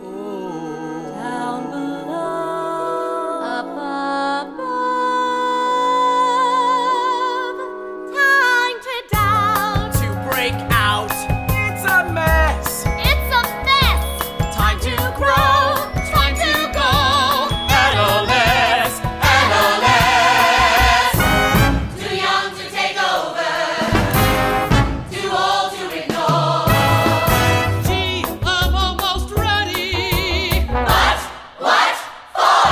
old. Down below, up above, time to down, To break out, it's a mess. it's a mess, Time to grow, time to go. LLS, LLS. too young to take over, too old to ignore. Gee, I'm almost ready. But what for?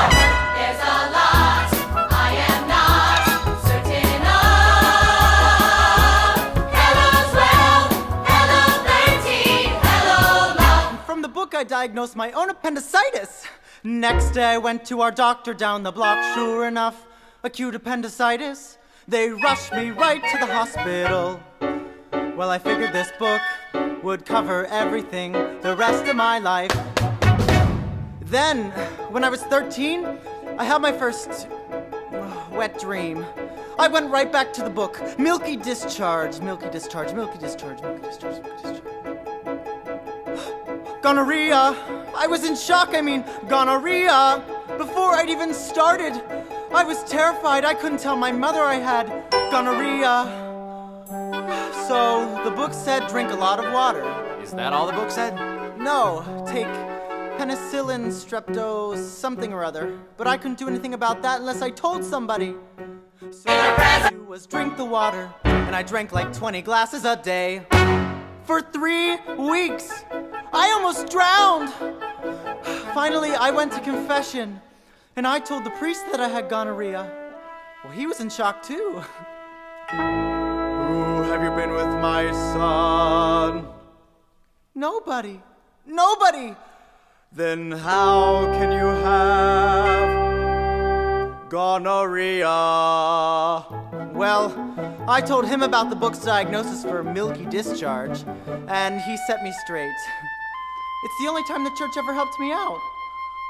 There's a lot I am not certain of. Hello 12, hello 13, hello love. From the book, I diagnosed my own appendicitis. Next day, I went to our doctor down the block. Sure enough, acute appendicitis. They rushed me right to the hospital. Well, I figured this book would cover everything the rest of my life. Then, when I was 13, I had my first wet dream. I went right back to the book. Milky discharge, milky discharge, milky discharge, milky discharge, milky discharge. Gonorrhea. I was in shock, gonorrhea. Before I'd even started, I was terrified. I couldn't tell my mother I had gonorrhea. So the book said drink a lot of water. Is that all the book said? No, take penicillin, strepto, something or other. But I couldn't do anything about that unless I told somebody. So all I could do was drink the water, and I drank like 20 glasses a day. For 3 weeks, I almost drowned. Finally, I went to confession, and I told the priest that I had gonorrhea. Well, he was in shock too. Who have you been with, my son? Nobody. Nobody. Then how can you have gonorrhea? Well, I told him about the book's diagnosis for milky discharge, and he set me straight. It's the only time the church ever helped me out.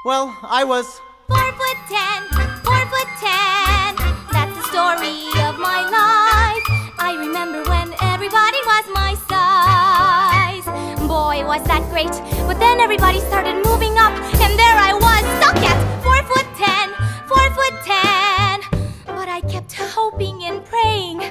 Well, I was 4'10", 4'10", that's the story of my life. I remember when everybody was my size. Boy, was that great, but then everybody started moving up, and there I was, stuck at 4'10", 4'10". But I kept hoping and praying.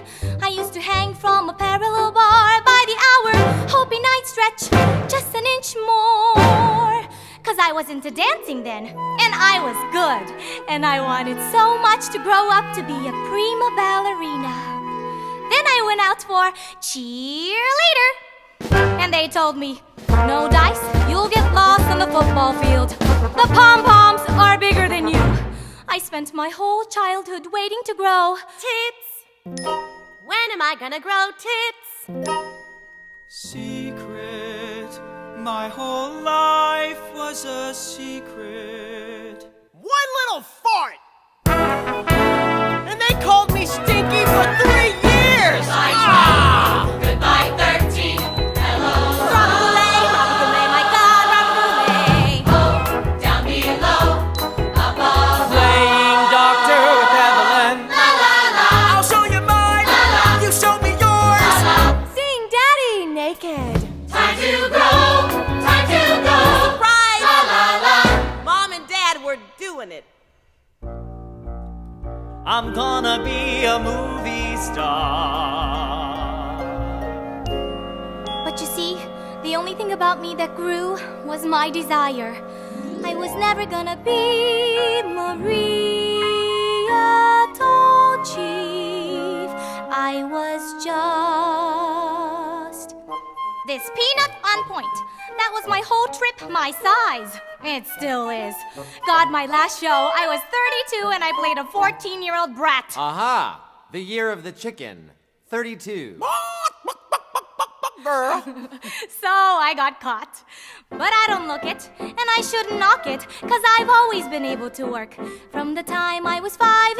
I used to hang from a parallel bar by the hour, hoping I'd stretch just an inch more. 'Cause I was into dancing then, and I was good, and I wanted so much to grow up to be a prima ballerina. Then I went out for cheerleader, and they told me, no dice, you'll get lost on the football field. The pom-poms are bigger than you. I spent my whole childhood waiting to grow tits. When am I gonna grow tits? Secret, my whole life was a secret. One little fart! And they called me stinky for 3 years! Goodbye 13. Hello. Rockaway, my God, Rockaway. Oh, down below, above. Playing doctor with Evelyn. La la la. I'll show you mine! You show me yours! Seeing Daddy naked. Time to grow, time to go. Surprise! La la la. Mom and Dad were doing it. I'm gonna be a movie star. But you see, the only thing about me that grew was my desire. I was never gonna be Maria, told Chief. I was just this peanut on point. That was my whole trip, my size. It still is. God, my last show, I was 32 and I played a 14-year-old brat. Aha! The year of the chicken. 32. So I got caught. But I don't look it, and I shouldn't knock it, 'cause I've always been able to work. From the time I was 5